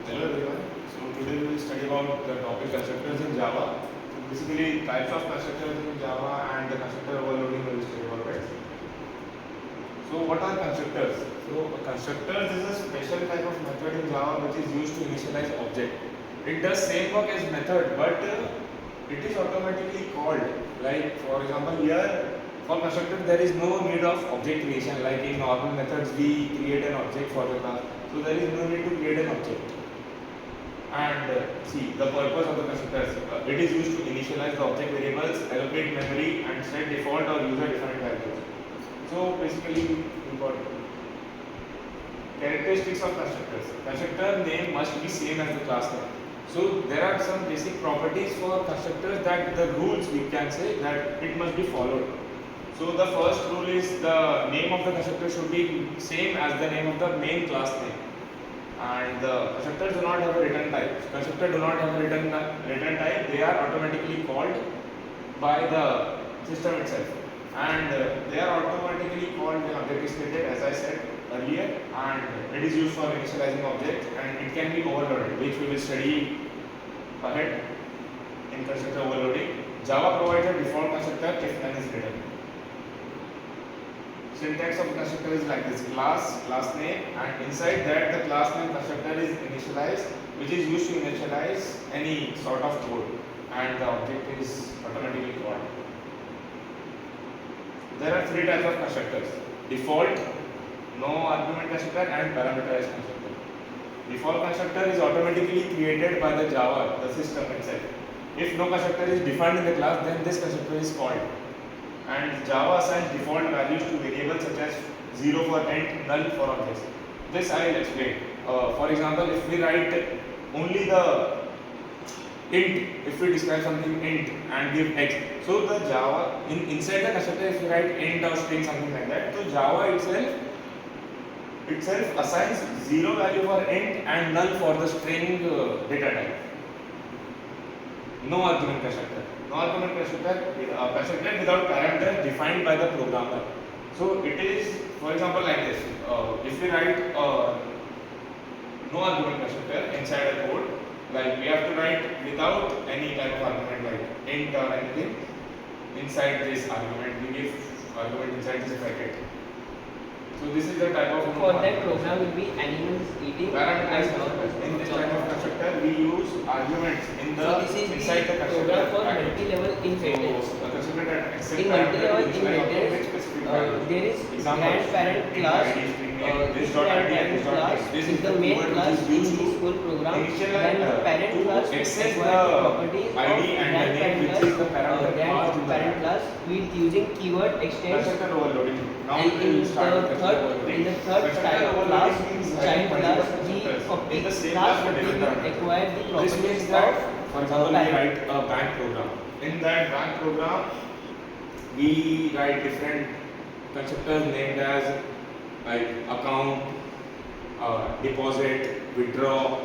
Hello everyone. So today we will study about the topic constructors in Java. So basically types of constructors in Java and the constructor overloading we will study about it. So what are constructors? So constructors is a special type of method in Java which is used to initialize object. It does same work as method, but it is automatically called. Like for example here for constructor there is no need of object creation. Like in normal methods we create an object for the class. So there is no need to create an object. And see the purpose of the constructors. It is used to initialize the object variables, allocate memory, and set default or user defined values. So basically, we got characteristics of constructors. Constructor name must be same as the class name. So there are some basic properties for constructors that the rules we can say that it must be followed. So the first rule is the name of the constructor should be same as the name of the main class name. And the constructors do not have a return type. Constructor do not have a return type. They are automatically called by the system itself, and they are automatically called when object is created, as I said earlier. And it is used for initializing object, and it can be overloaded, which we will study ahead in constructor overloading. Java provides a default constructor if none is written. Syntax of constructor is like this: class name, and inside that the class name constructor is initialized, which is used to initialize any sort of code, and the object is automatically called. There are three types of constructors: default, no argument constructor, and parameterized constructor. Default constructor is automatically created by the Java, the system itself. If no constructor is defined in the class, then this constructor is called. And Java assigns default values to variables such as 0 for int, null for objects. This I will explain. For example, if we write only the int, if we describe something int and give x, so the Java inside the constructor, if we write int or string something like that, so Java itself assigns 0 value for int and null for the string data type. No argument constructor. No argument constructor without parameters defined by the programmer. So it is, for example, like this. If we write no argument constructor inside a code, like we have to write without any type of argument like int or anything inside this argument. We give argument inside this bracket. So this is the type of for that program will be animals eating parameterized constructor. In this type of constructor, we use arguments in the inside the constructor for multi-level inheritance. So the constructor that accepts In multi-level inheritance, there is grandparent class. This grandparent class is the main class in this whole program. Then the parent class accepts the properties of grandparent class with using keyword extends. And in the third class, child class, the class will acquire the properties of, for example, we write a bank program. In that bank program, we write different constructors named as like account, deposit, withdraw,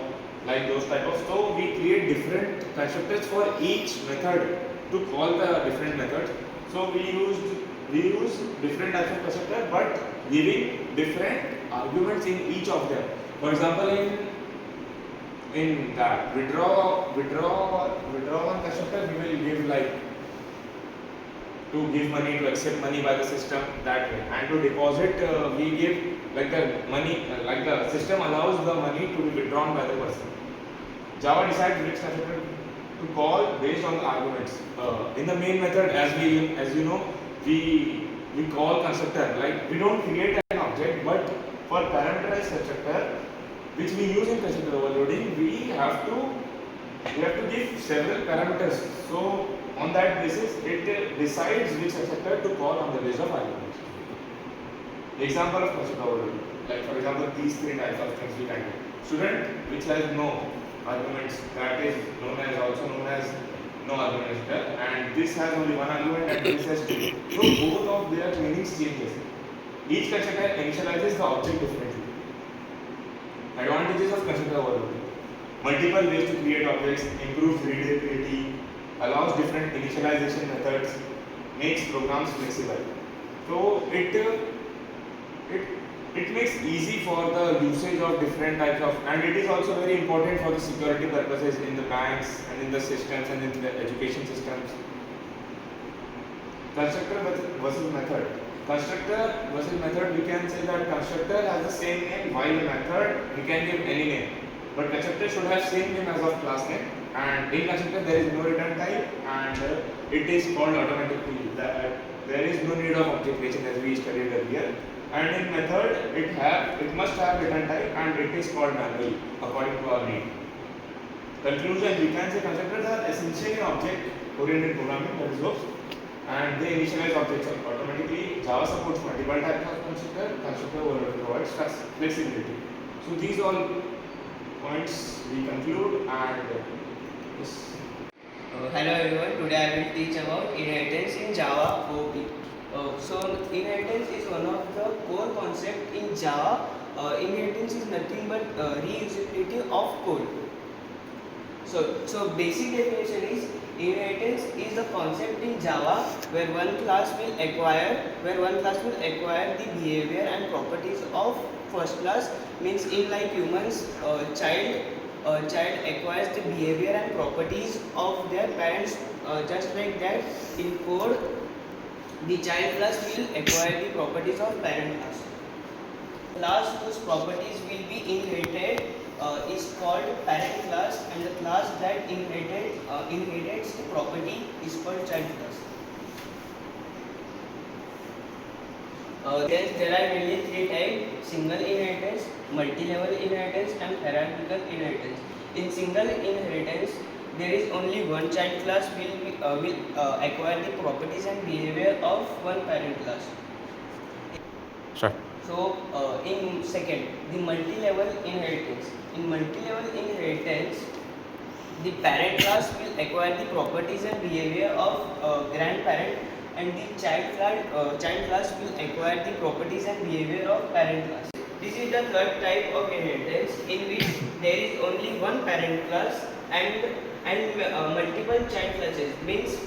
like those type of. So we create different constructors for each method to call the different methods. So we use different types of constructor, but giving different arguments in each of them. For example, in that withdraw one constructor, we will give like to give money, to accept money by the system that way, and to deposit we give like the money, like the system allows the money to be withdrawn by the person. Java decides which constructor to call based on the arguments. In the main method, as you know, we call constructor, like we don't create an object, but for parameterized constructor which we use in constructor overloading, we have to give several parameters. So on that basis, it decides which constructor to call on the basis of arguments. Example of constructor overloading, like for example, these three types of things we can do. Student, which has no arguments, that is also known as no argument constructor, and this has only one argument and this has two. So both of their meanings changes. Each constructor initializes the object differently. Advantages of constructor overloading: multiple ways to create objects, improves readability, allows different initialization methods, makes programs flexible. So it it makes easy for the usage of different types of, and it is also very important for the security purposes in the banks and in the systems and in the education systems. Constructor versus method. Constructor versus method, we can say that constructor has the same name, while method we can give any name. But constructor should have same name as of class name, and in constructor there is no return type, and it is called automatically. There is no need of object creation as we studied earlier. And in method it must have return type, and it is called manually according to our need. Conclusion, we can say constructors are essentially object oriented programming, that is OOPS, and they initialize objects automatically. Java supports multiple types of constructor. Constructor provides flexibility. So these all points we conclude, and yes. Hello everyone, today I will teach about inheritance in Java OOP. So inheritance is one of the core concepts in Java. Inheritance is nothing but reusability of code. So basic definition is inheritance is the concept in Java where one class will acquire the behavior and properties of first class. Means in like humans, child acquires the behavior and properties of their parents. Just like that, in code, the child class will acquire the properties of parent class. Class whose properties will be inherited is called parent class, and the class that inherits the property is called child class. There are mainly three types: single inheritance, multi-level inheritance, and hierarchical inheritance. In single inheritance, there is only one child class will acquire the properties and behavior of one parent class. Sure. So in second, the multi-level inheritance. In multi-level inheritance, the parent class will acquire the properties and behavior of grandparent, and the child class will acquire the properties and behavior of parent class. This is the third type of inheritance, in which there is only one parent class and multiple child classes. Means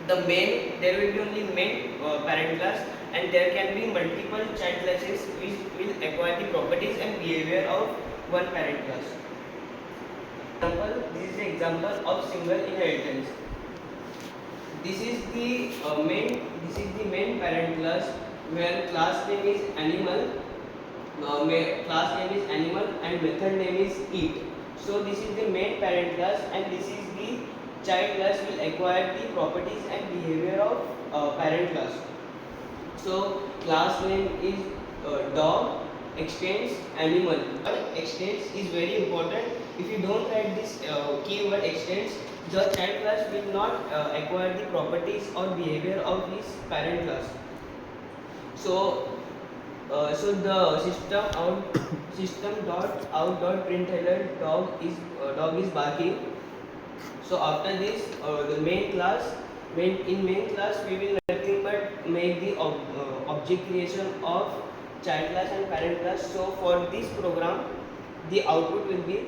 there will be only main parent class, and there can be multiple child classes which will acquire the properties and behavior of one parent class. This is the example of single inheritance. This is the main parent class where class name is animal, and method name is eat. So this is the main parent class, and this is the child class will acquire the properties and behavior of parent class. So class name is dog, extends animal. Extends is very important. If you don't write this keyword extends, the child class will not acquire the properties or behavior of his parent class. So the system dot out dot println dog is barking. So after this, the main class we will nothing but make the object creation of child class and parent class. So for this program, the output will be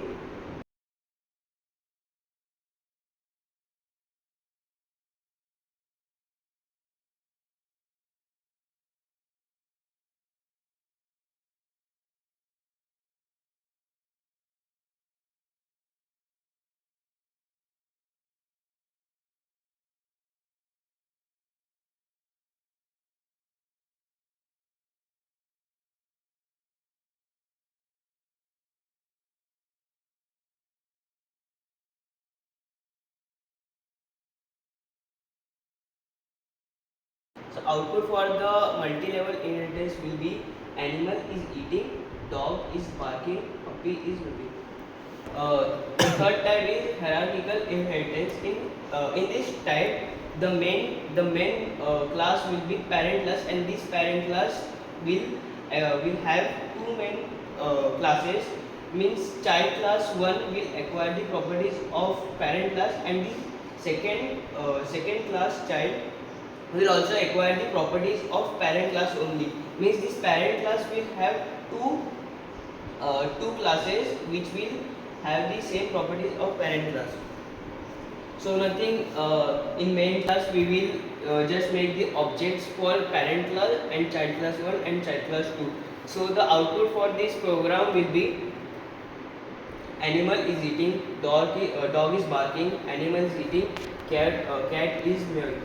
So output for the multi-level inheritance will be animal is eating, dog is barking, puppy is whipping. The third type is hierarchical inheritance. In this type, the main class will be parent class, and this parent class will have two main classes. Means child class 1 will acquire the properties of parent class, and the second class child will also acquire the properties of parent class only. Means this parent class will have two classes which will have the same properties of parent class. So nothing, in main class we will just make the objects for parent class and child class 1 and child class 2. So the output for this program will be animal is eating, dog is barking, animal is eating, cat is meowing.